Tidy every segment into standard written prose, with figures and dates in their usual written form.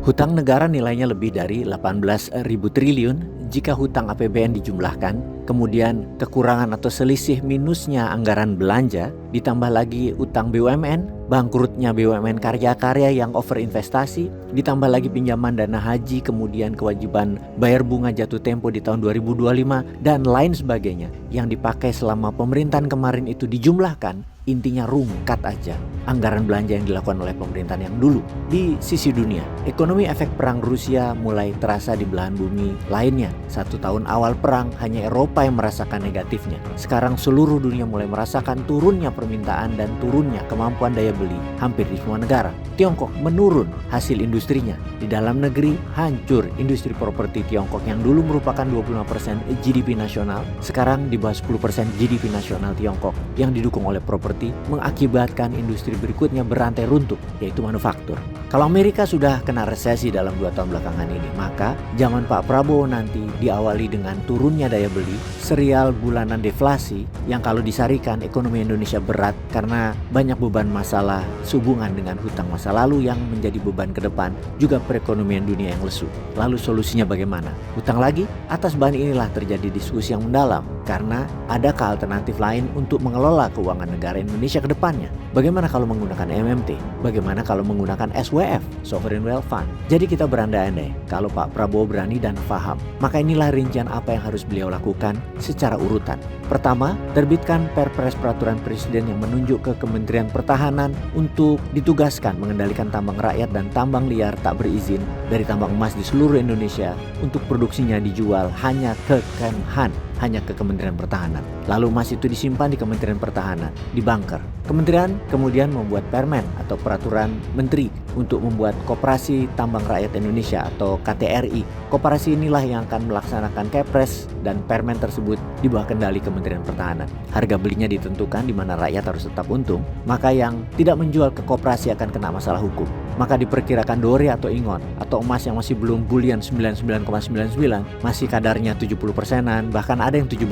Hutang negara nilainya lebih dari 18.000 triliun jika hutang APBN dijumlahkan, kemudian kekurangan atau selisih minusnya anggaran belanja, ditambah lagi utang BUMN, bangkrutnya BUMN karya-karya yang overinvestasi, ditambah lagi pinjaman dana haji, kemudian kewajiban bayar bunga jatuh tempo di tahun 2025, dan lain sebagainya yang dipakai selama pemerintahan kemarin itu dijumlahkan, intinya rungkat aja anggaran belanja yang dilakukan oleh pemerintahan yang dulu. Di sisi dunia, ekonomi efek perang Rusia mulai terasa di belahan bumi lainnya. 1 tahun awal perang hanya Eropa yang merasakan negatifnya. Sekarang seluruh dunia mulai merasakan turunnya permintaan dan turunnya kemampuan daya beli hampir di semua negara. Tiongkok menurun hasil industrinya. Di dalam negeri hancur industri properti Tiongkok yang dulu merupakan 25% GDP nasional, sekarang di bawah 10% GDP nasional Tiongkok yang didukung oleh properti, mengakibatkan industri berikutnya berantai runtuh, yaitu manufaktur. Kalau Amerika sudah kena resesi dalam 2 tahun belakangan ini, maka zaman Pak Prabowo nanti diawali dengan turunnya daya beli, serial bulanan deflasi yang kalau disarikan ekonomi Indonesia berat karena banyak beban masalah sehubungan dengan hutang masa lalu yang menjadi beban ke depan, juga perekonomian dunia yang lesu. Lalu solusinya bagaimana? Hutang lagi? Atas bahan inilah terjadi diskusi yang mendalam, karena adakah alternatif lain untuk mengelola keuangan negara Indonesia ke depannya? Bagaimana kalau menggunakan MMT? Bagaimana kalau menggunakan SWF, Sovereign Wealth Fund? Jadi kita berandai-andai, kalau Pak Prabowo berani dan paham, maka inilah rincian apa yang harus beliau lakukan secara urutan. Pertama, terbitkan Perpres Peraturan Presiden yang menunjuk ke Kementerian Pertahanan untuk ditugaskan mengendalikan tambang rakyat dan tambang liar tak berizin dari tambang emas di seluruh Indonesia untuk produksinya dijual hanya ke Kemhan, hanya ke Kementerian Pertahanan. Lalu emas itu disimpan di Kementerian Pertahanan, di bunker. Kementerian kemudian membuat permen atau peraturan menteri untuk membuat Koperasi Tambang Rakyat Indonesia atau KTRI. Koperasi inilah yang akan melaksanakan Kepres dan permen tersebut di bawah kendali Kementerian Pertahanan. Harga belinya ditentukan di mana rakyat harus tetap untung, maka yang tidak menjual ke koperasi akan kena masalah hukum. Maka diperkirakan Dore atau Ingon atau emas yang masih belum bullion 99,99 masih kadarnya 70%-an, bahkan ada yang 17%,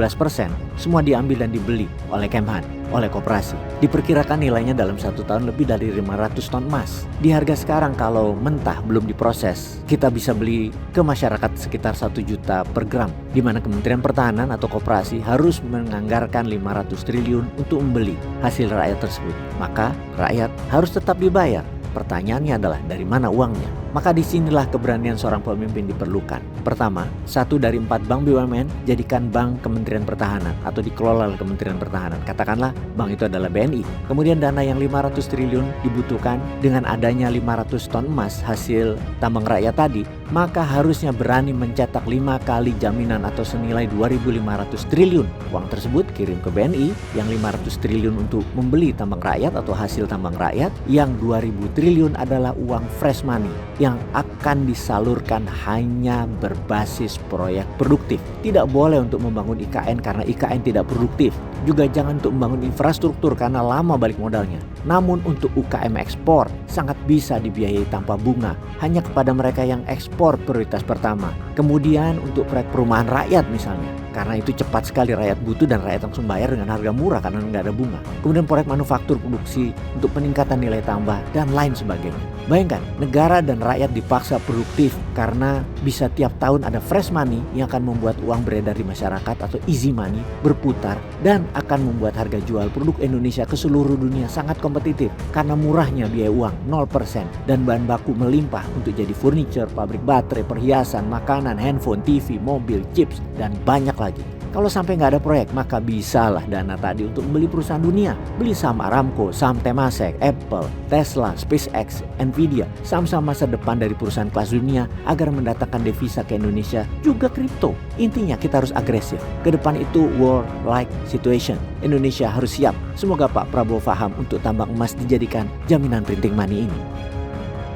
semua diambil dan dibeli oleh Kemhan, oleh koperasi. Diperkirakan nilainya dalam 1 tahun lebih dari 500 ton emas. Di harga sekarang kalau mentah belum diproses, kita bisa beli ke masyarakat sekitar 1 juta per gram, di mana Kementerian Pertahanan atau koperasi harus menganggarkan 500 triliun untuk membeli hasil rakyat tersebut. Maka rakyat harus tetap dibayar. Pertanyaannya adalah dari mana uangnya? Maka disinilah keberanian seorang pemimpin diperlukan. Pertama, 1 dari 4 bank BUMN jadikan bank Kementerian Pertahanan atau dikelola oleh Kementerian Pertahanan. Katakanlah bank itu adalah BNI. Kemudian dana yang 500 triliun dibutuhkan dengan adanya 500 ton emas hasil tambang rakyat tadi, maka harusnya berani mencetak 5 kali jaminan atau senilai 2.500 triliun. Uang tersebut kirim ke BNI yang 500 triliun untuk membeli tambang rakyat atau hasil tambang rakyat, yang 2.000 triliun adalah uang fresh money yang akan disalurkan hanya berbasis proyek produktif. Tidak boleh untuk membangun IKN karena IKN tidak produktif. Juga jangan untuk membangun infrastruktur karena lama balik modalnya. Namun untuk UKM ekspor sangat bisa dibiayai tanpa bunga, hanya kepada mereka yang ekspor prioritas pertama. Kemudian untuk proyek perumahan rakyat misalnya, karena itu cepat sekali rakyat butuh dan rakyat langsung bayar dengan harga murah karena nggak ada bunga. Kemudian proyek manufaktur produksi untuk peningkatan nilai tambah dan lain sebagainya. Bayangkan, negara dan rakyat dipaksa produktif karena bisa tiap tahun ada fresh money yang akan membuat uang beredar di masyarakat atau easy money berputar dan akan membuat harga jual produk Indonesia ke seluruh dunia sangat kompetitif karena murahnya biaya uang 0% dan bahan baku melimpah untuk jadi furniture, pabrik baterai, perhiasan, makanan, handphone, TV, mobil, chips, dan banyak lagi. Kalau sampai nggak ada proyek, maka bisalah dana tadi untuk membeli perusahaan dunia. Beli saham Aramco, saham Temasek, Apple, Tesla, SpaceX, Nvidia, saham-saham masa depan dari perusahaan kelas dunia agar mendatangkan devisa ke Indonesia, juga kripto. Intinya kita harus agresif. Ke depan itu war-like situation. Indonesia harus siap. Semoga Pak Prabowo paham untuk tambang emas dijadikan jaminan printing money ini.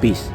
Peace.